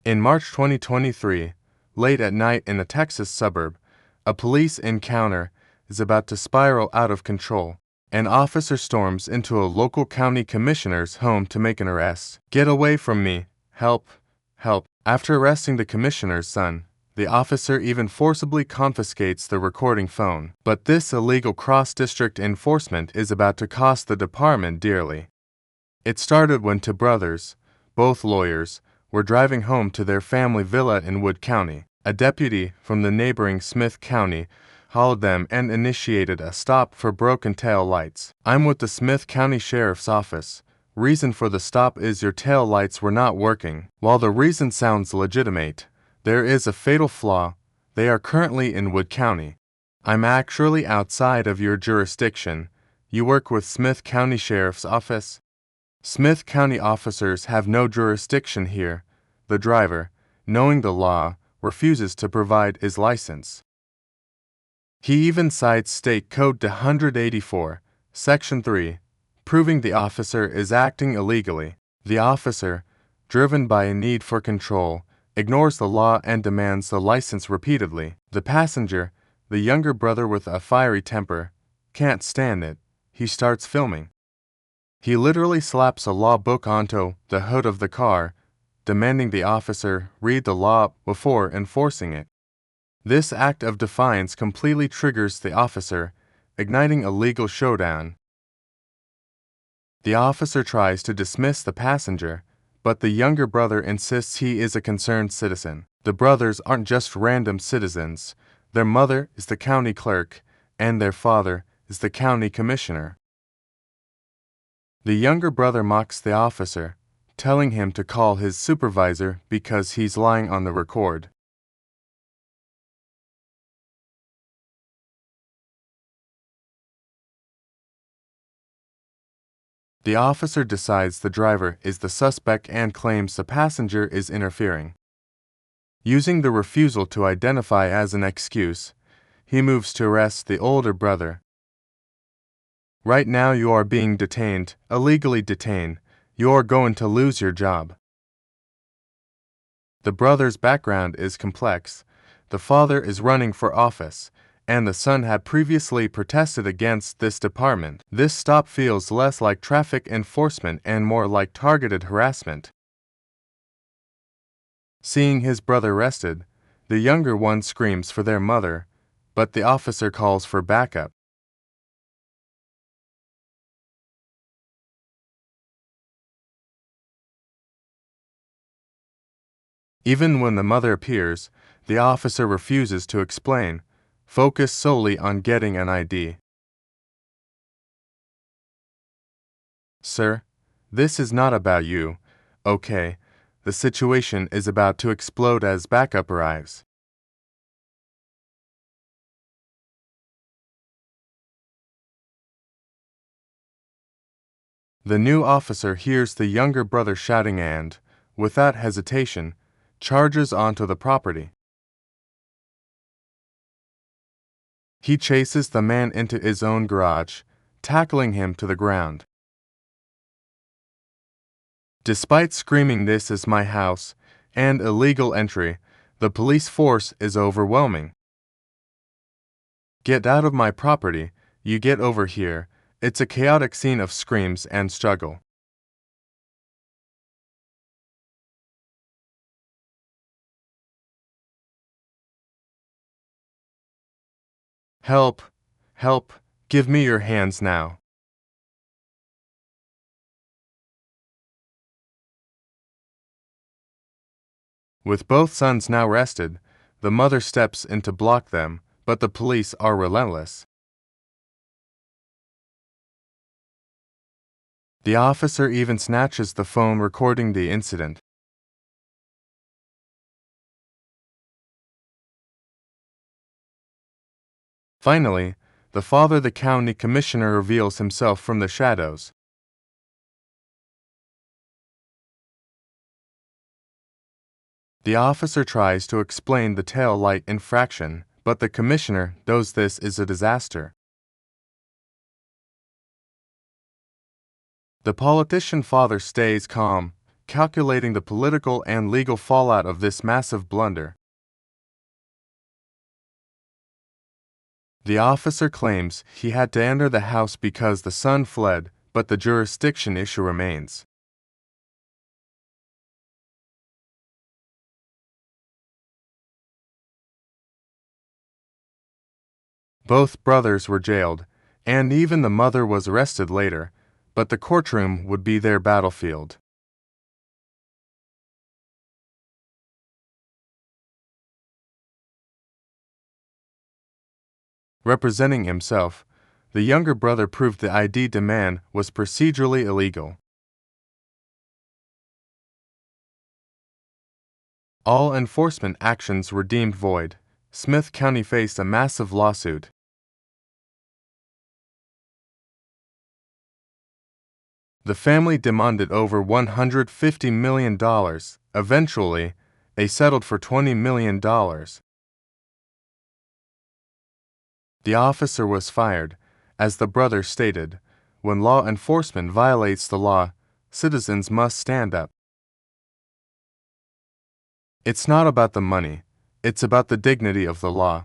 In March 2023, late at night in a Texas suburb, a police encounter is about to spiral out of control. An officer storms into a local county commissioner's home to make an arrest. "Get away from me! Help! Help!" After arresting the commissioner's son, the officer even forcibly confiscates the recording phone. But this illegal cross-district enforcement is about to cost the department dearly. It started when two brothers, both lawyers, were driving home to their family villa in Wood County. A deputy from the neighboring Smith County hauled them and initiated a stop for broken tail lights. "I'm with the Smith County Sheriff's Office. Reason for the stop is your tail lights were not working." While the reason sounds legitimate, there is a fatal flaw. They are currently in Wood County. "I'm actually outside of your jurisdiction. You work with Smith County Sheriff's Office." Smith County officers have no jurisdiction here. The driver, knowing the law, refuses to provide his license. He even cites State Code 184, Section 3, proving the officer is acting illegally. The officer, driven by a need for control, ignores the law and demands the license repeatedly. The passenger, the younger brother with a fiery temper, can't stand it. He starts filming. He literally slaps a law book onto the hood of the car, demanding the officer read the law before enforcing it. This act of defiance completely triggers the officer, igniting a legal showdown. The officer tries to dismiss the passenger, but the younger brother insists he is a concerned citizen. The brothers aren't just random citizens. Their mother is the county clerk, and their father is the county commissioner. The younger brother mocks the officer, telling him to call his supervisor because he's lying on the record. The officer decides the driver is the suspect and claims the passenger is interfering. Using the refusal to identify as an excuse, he moves to arrest the older brother. "Right now you are being detained, illegally detained. You are going to lose your job." The brother's background is complex. The father is running for office, and the son had previously protested against this department. This stop feels less like traffic enforcement and more like targeted harassment. Seeing his brother arrested, the younger one screams for their mother, but the officer calls for backup. Even when the mother appears, the officer refuses to explain, focused solely on getting an ID. "Sir, this is not about you, okay? The situation is about to explode as backup arrives." The new officer hears the younger brother shouting and, without hesitation, charges onto the property. He chases the man into his own garage, tackling him to the ground. Despite screaming "This is my house" and illegal entry, the police force is overwhelming. "Get out of my property, you get over here." It's a chaotic scene of screams and struggle. "Help! Help! Give me your hands now." With both sons now arrested, the mother steps in to block them, but the police are relentless. The officer even snatches the phone recording the incident. Finally, the father, the county commissioner, reveals himself from the shadows. The officer tries to explain the tail light infraction, but the commissioner knows this is a disaster. The politician father stays calm, calculating the political and legal fallout of this massive blunder. The officer claims he had to enter the house because the son fled, but the jurisdiction issue remains. Both brothers were jailed, and even the mother was arrested later, but the courtroom would be their battlefield. Representing himself, the younger brother proved the ID demand was procedurally illegal. All enforcement actions were deemed void. Smith County faced a massive lawsuit. The family demanded over $150 million. Eventually, they settled for $20 million. The officer was fired. As the brother stated, when law enforcement violates the law, citizens must stand up. It's not about the money, it's about the dignity of the law.